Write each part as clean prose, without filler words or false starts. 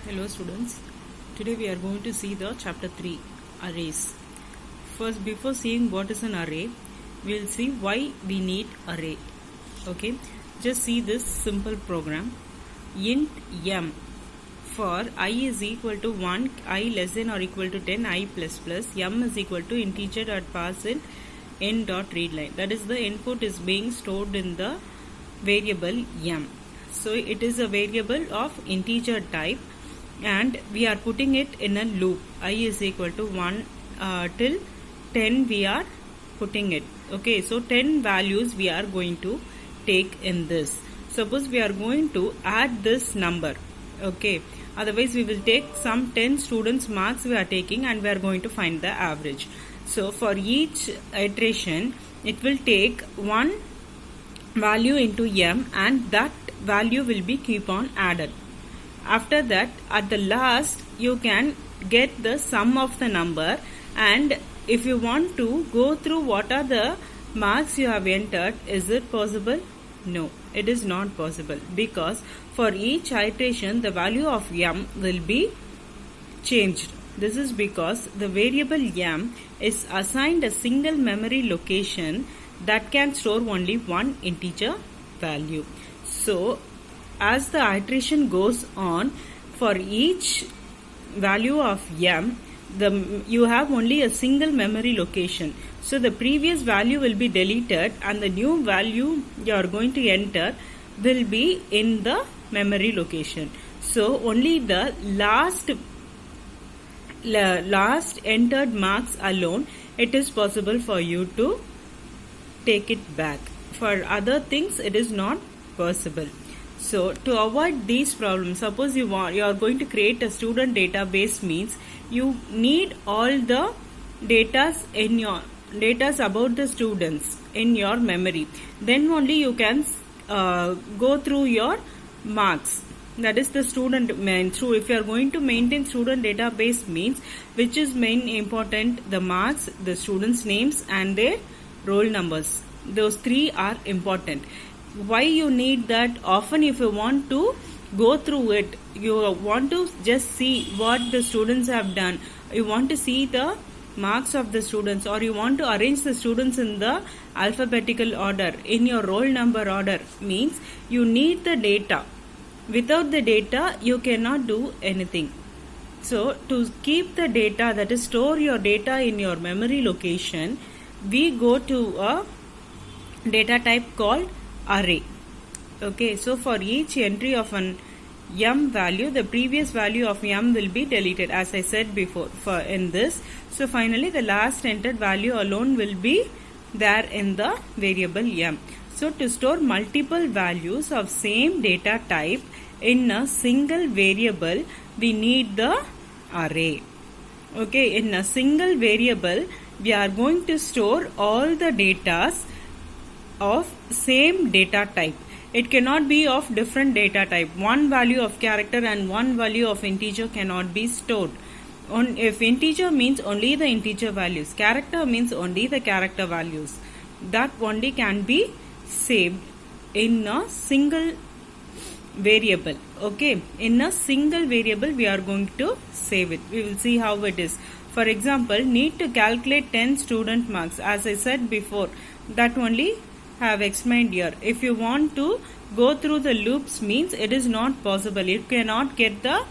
Hello students, today we are going to see the chapter 3 arrays. First, before seeing what is an array, we will see why we need array. Okay, just see this simple program. Int m for I is equal to 1, I less than or equal to 10, I plus plus, m is equal to integer dot pass in n dot readline. That is, the input is being stored in the variable m. So it is a variable of integer type and we are putting it in a loop. I is equal to 1 till 10 we are putting it. Okay, so 10 values we are going to take in this. Suppose we are going to add this number. Okay, otherwise we will take some 10 students marks we are taking and we are going to find the average. So for each iteration it will take one value into m and that value will be keep on added. After that, at the last you can get the sum of the number, and if you want to go through what are the marks you have entered, is it possible? No, it is not possible, because for each iteration the value of m will be changed. This is because the variable m is assigned a single memory location that can store only one integer value. So as the iteration goes on, for each value of m, you have only a single memory location. So the previous value will be deleted and the new value you are going to enter will be in the memory location. So only the last entered marks alone, it is possible for you to take it back. For other things it is not possible. So to avoid these problems, suppose you are going to create a student database, means you need all the datas about the students in your memory. Then only you can go through your marks. That is the student through. If you are going to maintain student database, means which is main important, the marks, the students' names and their roll numbers. Those three are important. Why you need that? Often if you want to go through it, you want to just see what the students have done, you want to see the marks of the students, or you want to arrange the students in the alphabetical order, in your roll number order, means you need the data. Without the data you cannot do anything. So to keep the data, that is store your data in your memory location, we go to a data type called array. Okay, so for each entry of an m value, the previous value of m will be deleted, as I said before for in this. So finally the last entered value alone will be there in the variable m. So to store multiple values of same data type in a single variable, we need the array. Okay, in a single variable we are going to store all the datas of same data type. It cannot be of different data type. One value of character and one value of integer cannot be stored. If integer means only the integer values, character means only the character values. That only can be saved in a single variable. Okay, in a single variable we are going to save it. We will see how it is. For example, need to calculate 10 student marks. As I said before, that only have explained here. If you want to go through the loops, means it is not possible. You cannot get the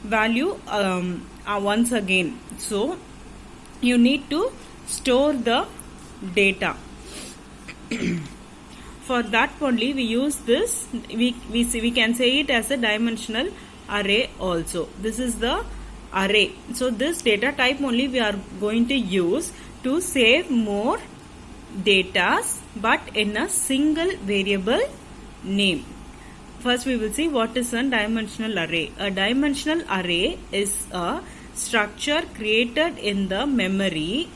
value once again. So you need to store the data. For that only we use this. We can say it as a dimensional array also. This is the array. So this data type only we are going to use to save more datas, but in a single variable name. First we will see what is a dimensional array. A dimensional array is a structure created in the memory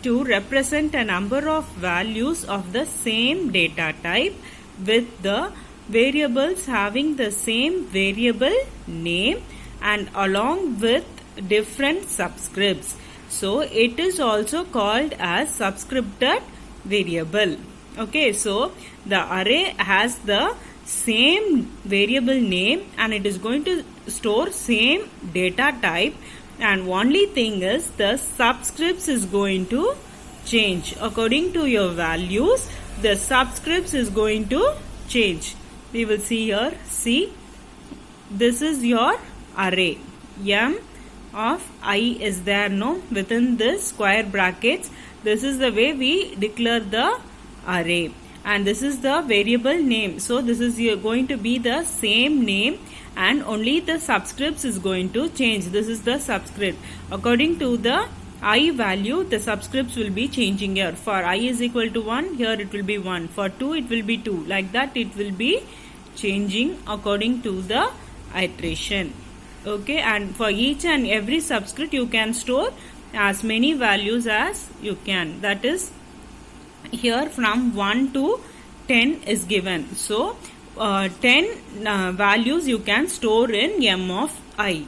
to represent a number of values of the same data type with the variables having the same variable name and along with different subscripts. So it is also called as subscripted variable. Okay, so the array has the same variable name and it is going to store same data type, and only thing is the subscripts is going to change. According to your values, the subscripts is going to change. We will see here. See, this is your array. M of I is there, no, within this square brackets. This is the way we declare the array, and this is the variable name. So this is going to be the same name, and only the subscripts is going to change. This is the subscript. According to the I value, the subscripts will be changing here. For I is equal to 1, here it will be 1. For 2, it will be 2. Like that, it will be changing according to the iteration. Okay, and for each and every subscript, you can store as many values as you can. That is, here from 1 to 10 is given. So, 10 values you can store in M of I.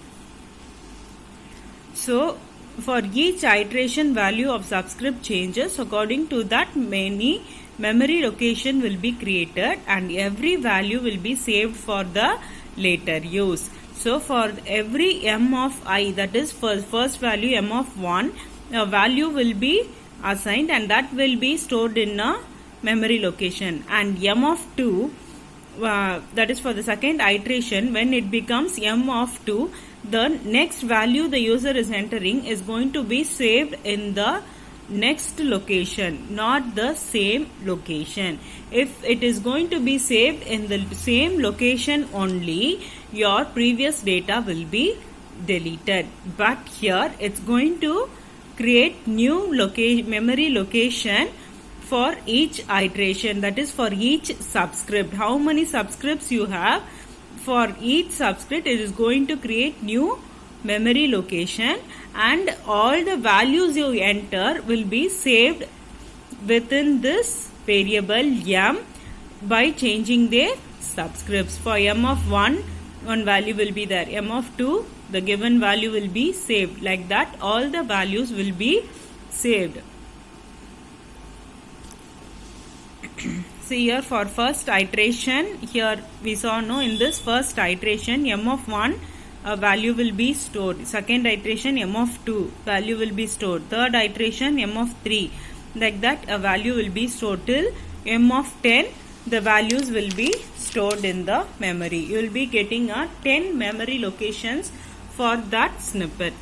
So, for each iteration, value of subscript changes. According to that, many memory location will be created, and every value will be saved for the later use. So for every M of I, that is for first value M of 1, a value will be assigned, and that will be stored in a memory location. And M of 2, that is for the second iteration, when it becomes M of 2, the next value the user is entering is going to be saved in the next location, not the same location. If it is going to be saved in the same location only, your previous data will be deleted. But here it's going to create new memory location for each iteration, that is for each subscript. How many subscripts you have, for each subscript it is going to create new memory location, and all the values you enter will be saved within this variable M by changing their subscripts. For M of 1, one value will be there. M of 2, the given value will be saved. Like that, all the values will be saved. See here, for first iteration, here we saw, no, in this first iteration, M of 1, a value will be stored. Second iteration, M of 2, value will be stored. Third iteration, M of 3. Like that, a value will be stored till M of 10. The values will be stored in the memory. You will be getting 10 memory locations for that snippet.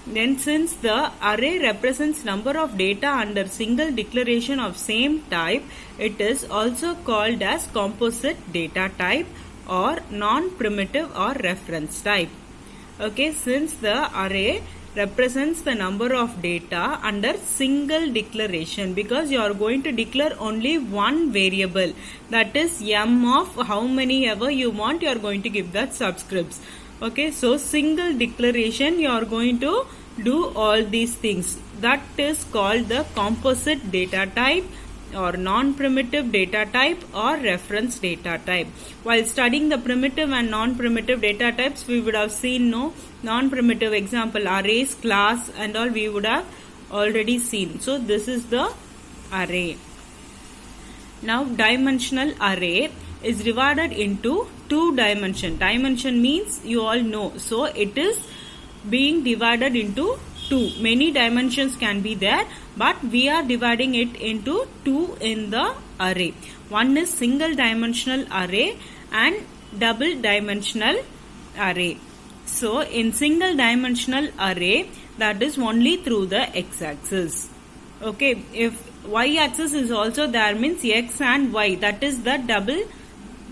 Then, since the array represents number of data under single declaration of same type, it is also called as composite data type or non-primitive or reference type. Okay, since the array represents the number of data under single declaration, because you are going to declare only one variable, that is M of how many ever you want, you are going to give that subscripts. Okay, so single declaration, you are going to do all these things. That is called the composite data type or non-primitive data type or reference data type. While studying the primitive and non-primitive data types, we would have seen, no, non-primitive example, arrays, class and all we would have already seen. So this is the array. Now dimensional array is divided into two dimension. Dimension means you all know. So it is being divided into two. Many dimensions can be there, but we are dividing it into two in the array. One is single dimensional array and double dimensional array. So in single dimensional array, that is only through the x-axis. Okay, if y-axis is also there, means x and y, that is the double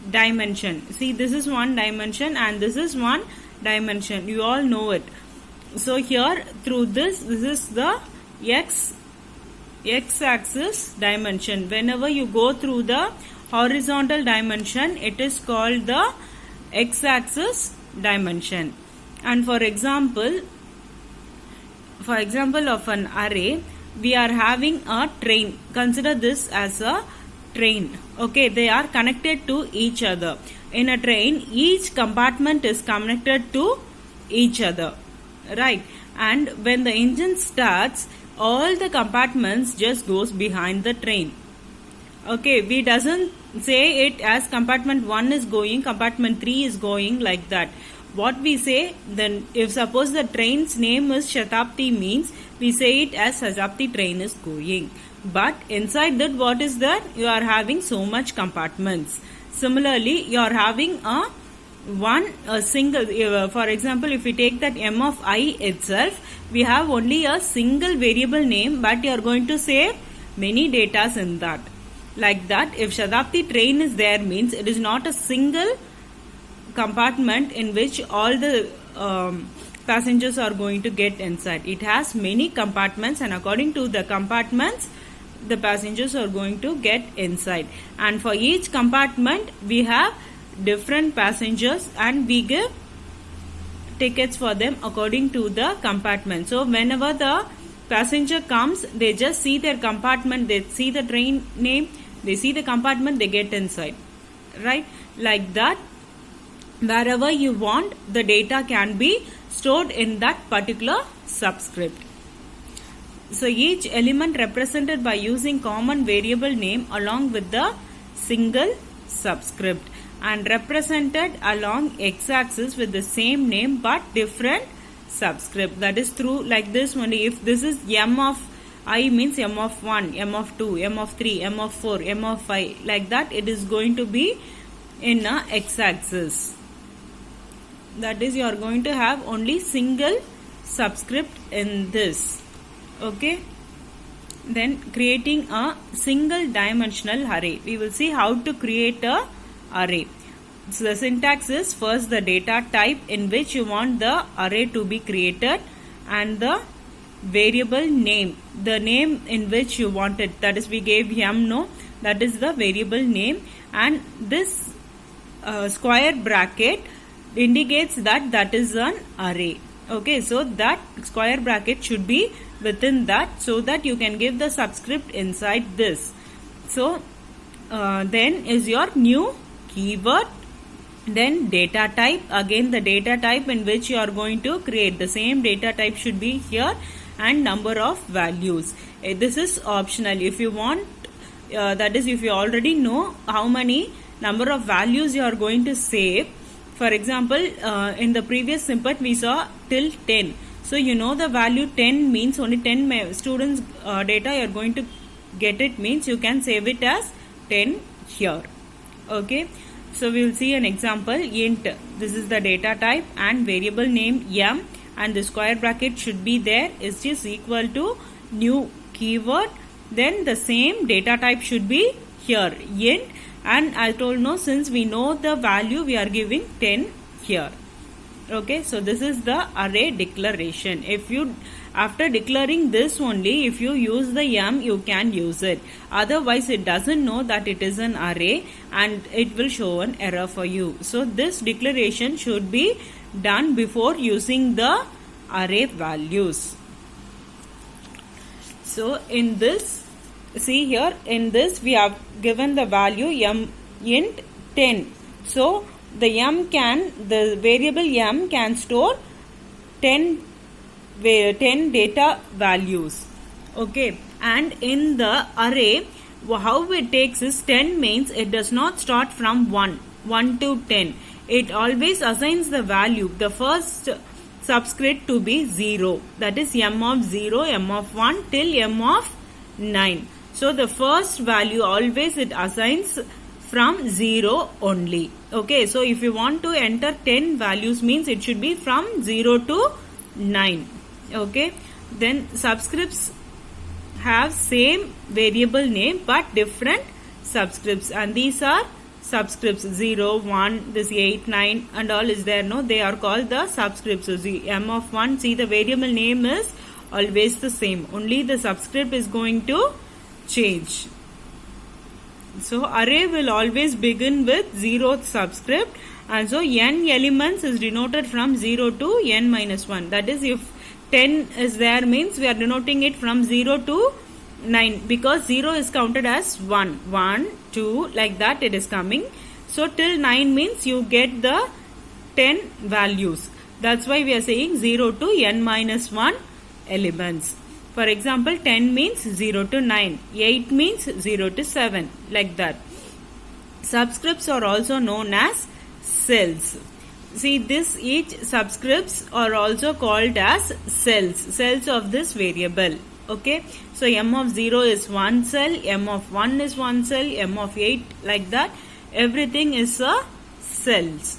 dimension. See, this is one dimension and this is one dimension. You all know it. So here through this is the x-axis dimension. Whenever you go through the horizontal dimension, it is called the x-axis dimension. And for example of an array, we are having a train. Consider this as a train. Okay, they are connected to each other. In a train, each compartment is connected to each other, right? And when the engine starts, all the compartments just goes behind the train. Okay, we doesn't say it as compartment 1 is going, compartment 3 is going, like that. what we say, then if suppose the train's name is Shatabdi means we say it as Shatabdi train is going. But inside that, what is that? You are having so much compartments. Similarly, you are having a single, for example, if we take that m of I itself, we have only a single variable name, but you are going to say many datas in that. Like that, if Shatabdi train is there means it is not a single compartment in which all the passengers are going to get inside. It has many compartments, and according to the compartments, the passengers are going to get inside. And for each compartment, we have different passengers, and we give tickets for them according to the compartment. So whenever the passenger comes, they just see their compartment, they see the train name, they see the compartment, they get inside, right? Like that, wherever you want, the data can be stored in that particular subscript. So each element represented by using common variable name along with the single subscript, and represented along x-axis with the same name but different subscript. That is through like this only. If this is m of I means m of 1, m of 2, m of 3, m of 4, m of 5, like that it is going to be in a x-axis. That is, you are going to have only single subscript in this. Okay. Then creating a single dimensional array. We will see how to create a array. So the syntax is first the data type in which you want the array to be created, and the variable name, the name in which you want it. That is, we gave m, no, that is the variable name, and this square bracket indicates that that is an array. Okay, so that square bracket should be within that, so that you can give the subscript inside this. So then is your new keyword. Then data type, again the data type in which you are going to create, the same data type should be here, and number of values. This is optional. If you want, that is, if you already know how many number of values you are going to save. For example, in the previous snippet we saw till 10. So you know the value 10 means only 10 students data you are going to get, it means you can save it as 10 here. Okay. So we will see an example. Int, this is the data type, and variable name m, and the square bracket should be there, is just equal to new keyword. Then the same data type should be here, int, and I told no, since we know the value, we are giving 10 here. Okay, so this is the array declaration. If you, after declaring this only, if you use the m, you can use it. Otherwise, it doesn't know that it is an array, and it will show an error for you. So this declaration should be done before using the array values. So in this, see here, in this we have given the value m int 10. So the m can, the variable m can store 10 data values. Okay, and in the array, how it takes is 10 means it does not start from 1 to 10. It always assigns the value, the first subscript to be 0. That is m of 0, m of 1 till m of 9. So the first value always it assigns from 0 only. Okay, so if you want to enter 10 values means it should be from 0 to 9. Okay, then subscripts have same variable name but different subscripts, and these are subscripts 0, 1, this 8, 9 and all is there, no, they are called the subscripts. So the m of 1, see the variable name is always the same, only the subscript is going to change. So array will always begin with 0th subscript, and so n elements is denoted from 0 to n minus 1. That is, if 10 is there means we are denoting it from 0 to 9, because 0 is counted as 1, 2, like that it is coming. So till 9 means you get the 10 values. That's why we are saying 0 to n minus 1 elements. For example, 10 means 0 to 9, 8 means 0 to 7, like that. Subscripts are also known as cells. See, this each subscripts are also called as cells of this variable. Okay, so m of 0 is one cell, m of 1 is one cell, m of 8 like that. Everything is a cells.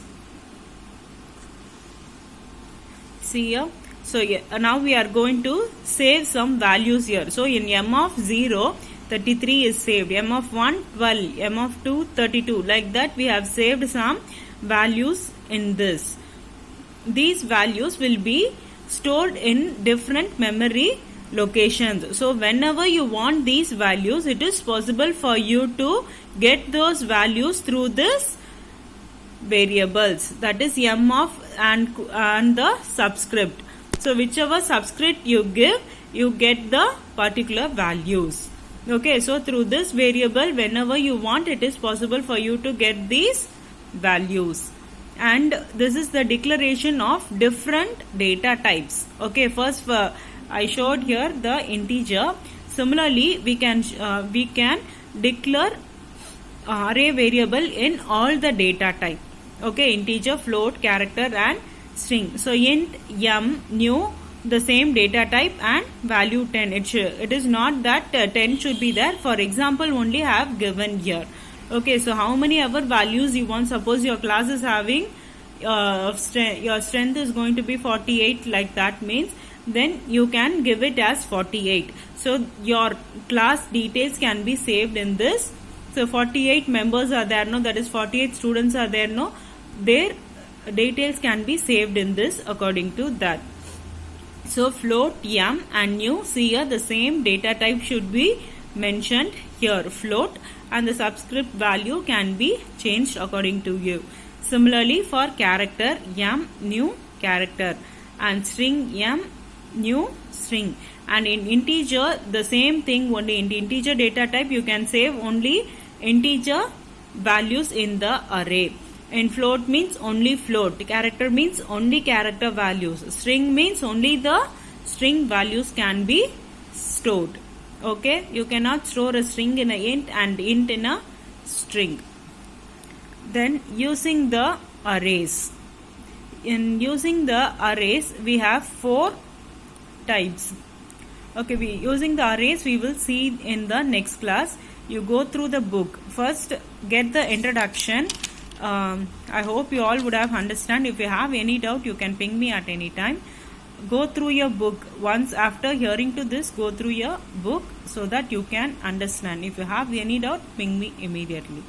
See here. So now we are going to save some values here. So in m of 0, 33 is saved. M of 1, 12. M of 2, 32. Like that we have saved some values in this. These values will be stored in different memory locations. So whenever you want these values, it is possible for you to get those values through this variables, that is m of and the subscript. So whichever subscript you give, you get the particular values. Okay, so through this variable, whenever you want, it is possible for you to get these values. And this is the declaration of different data types. Okay, first I showed here the integer. Similarly, we can declare array variable in all the data type. Okay, integer, float, character and string. So int m new, the same data type and value 10. It is not that 10 should be there. For example, only have given here. Okay, so how many ever values you want? Suppose your class is having your strength is going to be 48, like that means then you can give it as 48. So your class details can be saved in this. So 48 members are there, no, that is 48 students are there, no, their details can be saved in this according to that. So float m and new, see here the same data type should be mentioned here, float, and the subscript value can be changed according to you. Similarly for character, m new character, and string m new string. And in integer the same thing, only in the integer data type you can save only integer values in the array. In float means only float, character means only character values, string means only the string values can be stored. Okay, you cannot store a string in a int and int in a string. Then using the arrays. In using the arrays, we have 4 types. Okay, using the arrays we will see in the next class. You go through the book. First get the introduction. I hope you all would have understand. If you have any doubt, you can ping me at any time. Go through your book. Once after hearing to this, go through your book so that you can understand. If you have any doubt, ping me immediately.